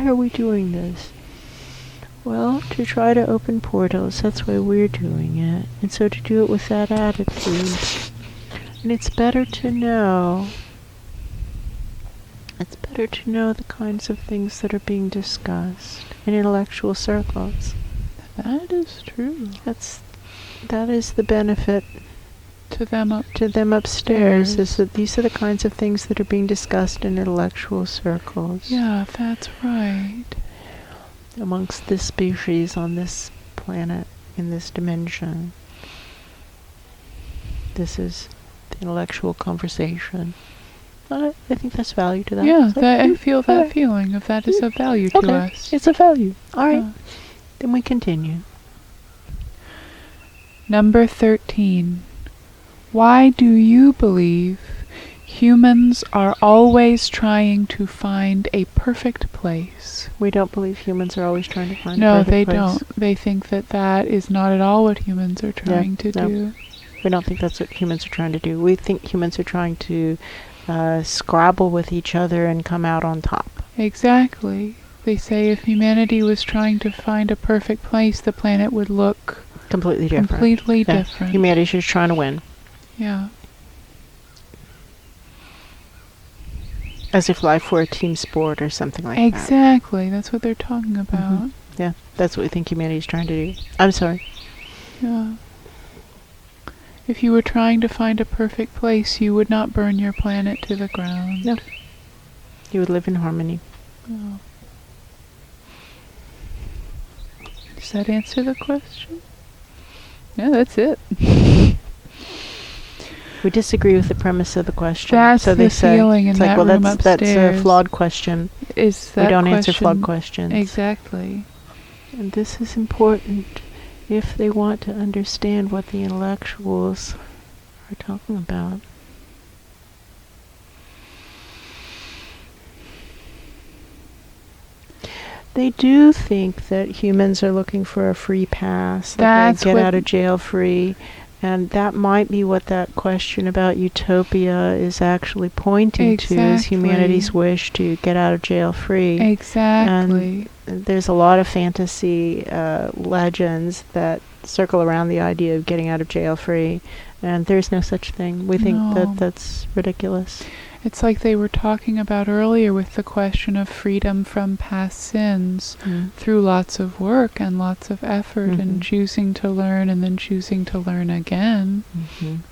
why are we doing this? Well, to try to open portals, that's why we're doing it. And so to do it with that attitude. And it's better to know the kinds of things that are being discussed in intellectual circles. That is true. That is the benefit To them upstairs, is that these are the kinds of things that are being discussed in intellectual circles. Yeah, that's right. Amongst this species on this planet, in this dimension. This is the intellectual conversation. I think that's value to that. Yeah, Like, I feel that feeling of that is of value to us. It's a value. All right. Then we continue. Number 13. Why do you believe humans are always trying to find a perfect place? We don't believe humans are always trying to find a perfect place. No, they don't. They think that is not at all what humans are trying to do. We don't think that's what humans are trying to do. We think humans are trying to scrabble with each other and come out on top. Exactly. They say if humanity was trying to find a perfect place, the planet would look completely different. Different. Humanity's just trying to win. Yeah. As if life were a team sport or something like that. Exactly. That's what they're talking about. Mm-hmm. Yeah, that's what we think humanity's trying to do. I'm sorry. Yeah. If you were trying to find a perfect place, you would not burn your planet to the ground. No. You would live in harmony. Oh. Does that answer the question? Yeah, that's it. We disagree with the premise of the question. That's so they the say, feeling in that room upstairs. That's a flawed question. Is that we don't question, answer flawed questions. Exactly. And this is important if they want to understand what the intellectuals are talking about. They do think that humans are looking for a free pass, that they get out of jail free, and that might be what that question about utopia is actually pointing to, is humanity's wish to get out of jail free. Exactly. And there's a lot of fantasy legends that circle around the idea of getting out of jail free, and there's no such thing. We think that that's ridiculous. It's like they were talking about earlier with the question of freedom from past sins through lots of work and lots of effort and choosing to learn and then choosing to learn again.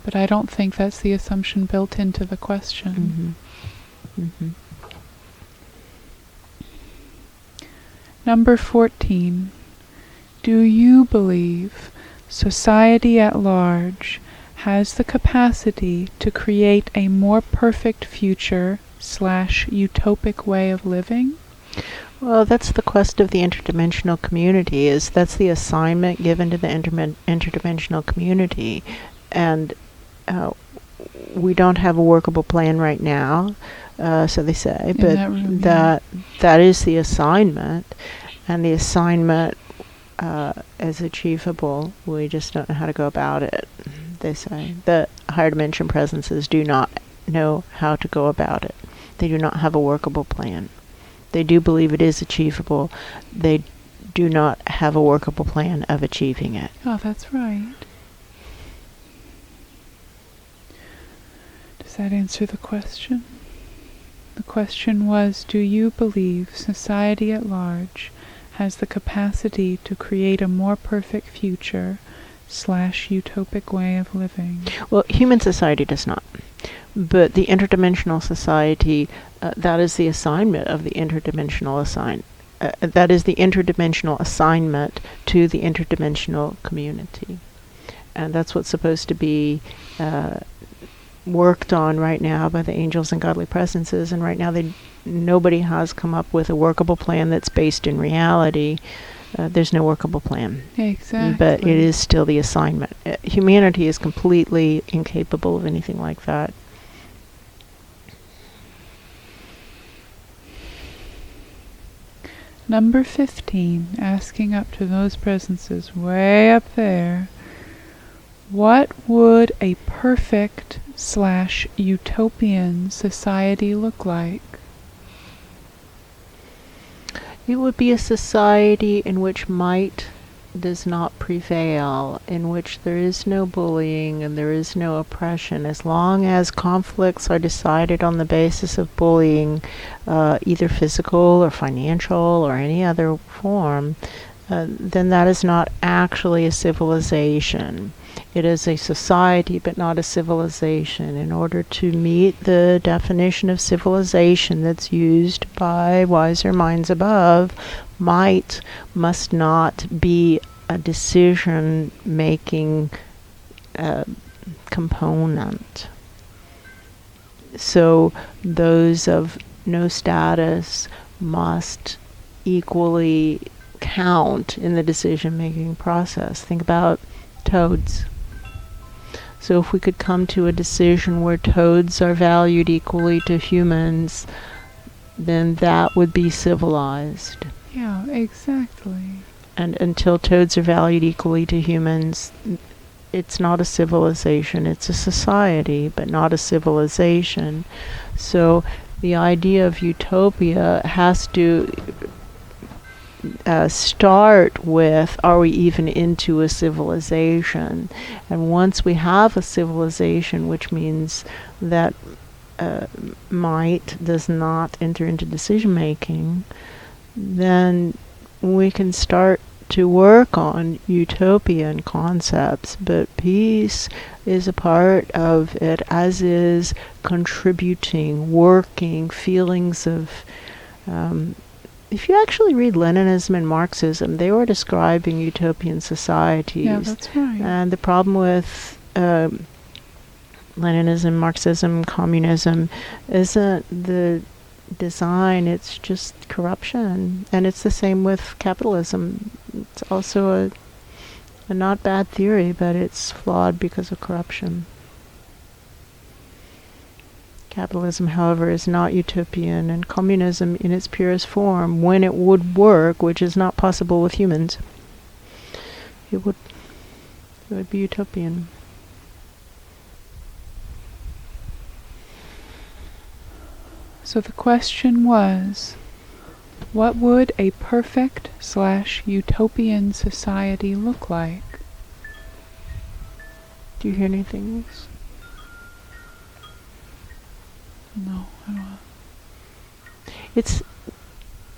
But I don't think that's the assumption built into the question. Number 14. Do you believe society at large has the capacity to create a more perfect future / utopic way of living? Well, that's the quest of the interdimensional community. That's the assignment given to the interdimensional community, and we don't have a workable plan right now, so they say. But that is the assignment, and the assignment is achievable. We just don't know how to go about it. They say the higher dimension presences do not know how to go about it. They do not have a workable plan. They do believe it is achievable. They do not have a workable plan of achieving it. Oh, that's right. Does that answer the question? The question was, do you believe society at large has the capacity to create a more perfect future / utopic way of living? Well, human society does not. But the interdimensional society, that is the assignment of the interdimensional that is the interdimensional assignment to the interdimensional community. And that's what's supposed to be worked on right now by the angels and godly presences. And right now nobody has come up with a workable plan that's based in reality. There's no workable plan. Exactly. But it is still the assignment. Humanity is completely incapable of anything like that. Number 15, asking up to those presences way up there, what would a perfect / utopian society look like? It would be a society in which might does not prevail, in which there is no bullying and there is no oppression. As long as conflicts are decided on the basis of bullying, either physical or financial or any other form, then that is not actually a civilization. It is a society, but not a civilization. In order to meet the definition of civilization that's used by wiser minds above, might must not be a decision-making component. So those of no status must equally count in the decision-making process. Think about toads. So if we could come to a decision where toads are valued equally to humans, then that would be civilized. Yeah, exactly. And until toads are valued equally to humans, it's not a civilization. It's a society, but not a civilization. So the idea of utopia has to start with, are we even into a civilization? And once we have a civilization, which means that might does not enter into decision making, then we can start to work on utopian concepts. But peace is a part of it, as is contributing, working, feelings of if you actually read Leninism and Marxism, they were describing utopian societies. Yeah, that's right. And the problem with Leninism, Marxism, communism isn't the design, it's just corruption. And it's the same with capitalism. It's also a not bad theory, but it's flawed because of corruption. Capitalism, however, is not utopian, and communism in its purest form, when it would work, which is not possible with humans, it would be utopian. So the question was, what would a perfect/utopian society look like? Do you hear anything else? No, I don't. It's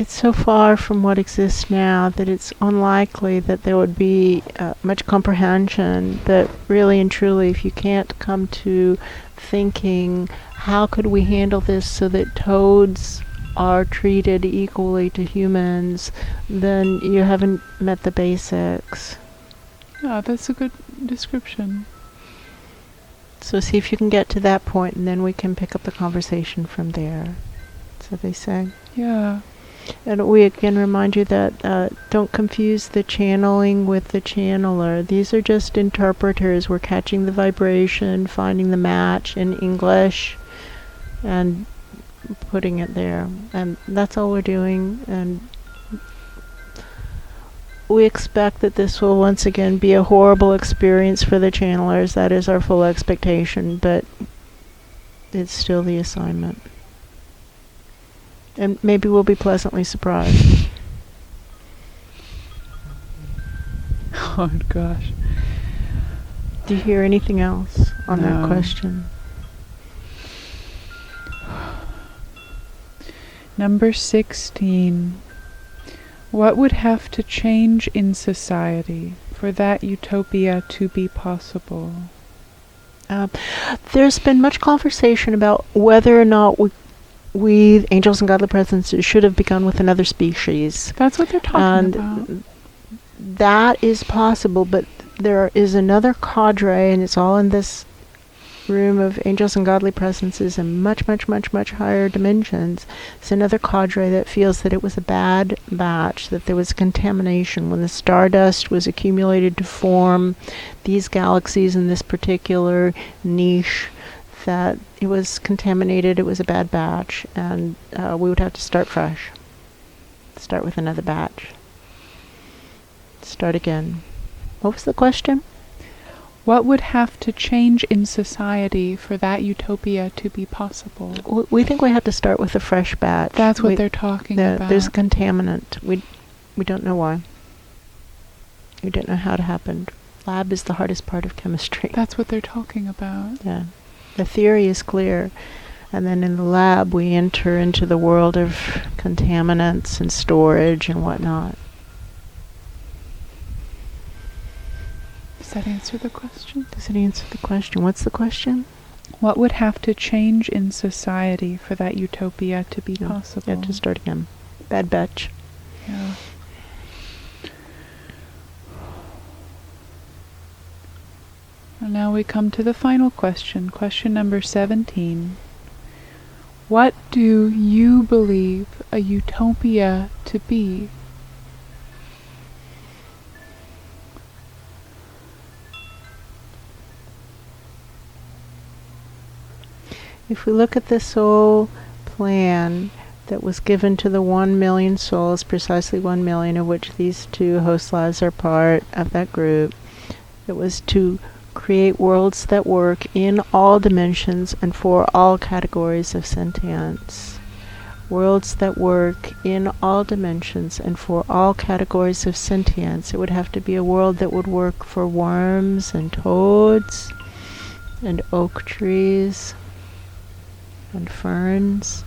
so far from what exists now that it's unlikely that there would be much comprehension. That really and truly, if you can't come to thinking, how could we handle this so that toads are treated equally to humans, then you haven't met the basics. Yeah, that's a good description. So see if you can get to that point, and then we can pick up the conversation from there. So they say. Yeah. And we again remind you that don't confuse the channeling with the channeler. These are just interpreters. We're catching the vibration, finding the match in English, and putting it there. And that's all we're doing. And we expect that this will once again be a horrible experience for the channelers. That is our full expectation, but it's still the assignment. And maybe we'll be pleasantly surprised. Oh gosh. Do you hear anything else on No. that question? Number 16. What would have to change in society for that utopia to be possible? There's been much conversation about whether or not we angels and godly presences, should have begun with another species. That's what they're talking about. That is possible, but there is another cadre, and it's all in this room of angels and godly presences in much, much, much, much higher dimensions. It's another cadre that feels that it was a bad batch, that there was contamination when the stardust was accumulated to form these galaxies in this particular niche, that it was contaminated, it was a bad batch, and we would have to start fresh. Start with another batch. Start again. What was the question? What would have to change in society for that utopia to be possible? We think we have to start with a fresh batch. That's what they're talking about. There's a contaminant. We don't know why. We don't know how it happened. Lab is the hardest part of chemistry. That's what they're talking about. Yeah. The theory is clear. And then in the lab, we enter into the world of contaminants and storage and whatnot. Does that answer the question? Does it answer the question? What's the question? What would have to change in society for that utopia to be possible? Yeah, to start again. Bad batch. Yeah. And now we come to the final question, question number 17. What do you believe a utopia to be? If we look at the soul plan that was given to the 1 million souls, precisely 1 million of which these two host lives are part of that group, it was to create worlds that work in all dimensions and for all categories of sentience. Worlds that work in all dimensions and for all categories of sentience. It would have to be a world that would work for worms and toads and oak trees and ferns.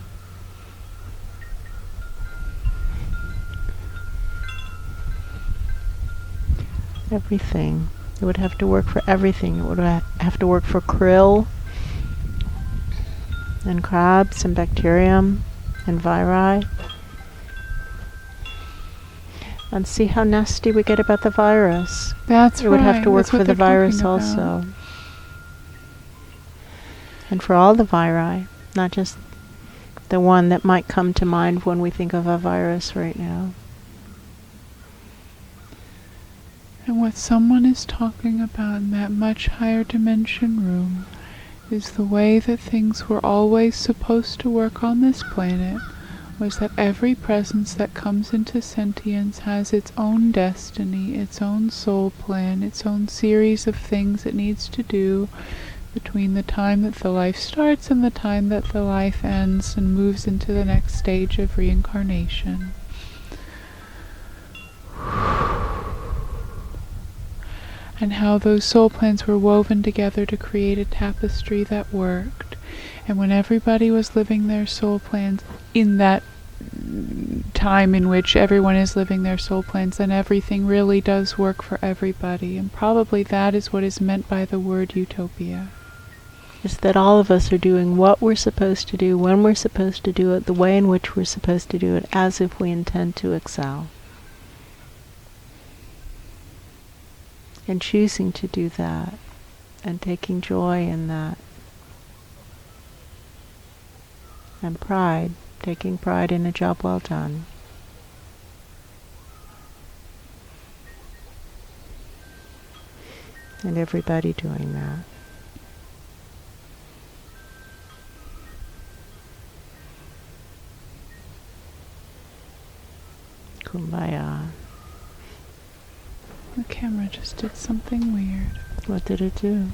Everything. It would have to work for everything. It would have to work for krill and crabs and bacterium and viri. And see how nasty we get about the virus. That's right. It would have to work That's what for the they're virus talking about. also. And for all the viri, not just the one that might come to mind when we think of a virus right now. And what someone is talking about in that much higher dimension room is the way that things were always supposed to work on this planet, was that every presence that comes into sentience has its own destiny, its own soul plan, its own series of things it needs to do between the time that the life starts and the time that the life ends and moves into the next stage of reincarnation. And how those soul plans were woven together to create a tapestry that worked. And when everybody was living their soul plans in that time in which everyone is living their soul plans, then everything really does work for everybody. And probably that is what is meant by the word utopia. Is that all of us are doing what we're supposed to do, when we're supposed to do it, the way in which we're supposed to do it, as if we intend to excel. And choosing to do that, and taking joy in that. And pride, taking pride in a job well done. And everybody doing that. Kumbaya. The camera just did something weird. What did it do?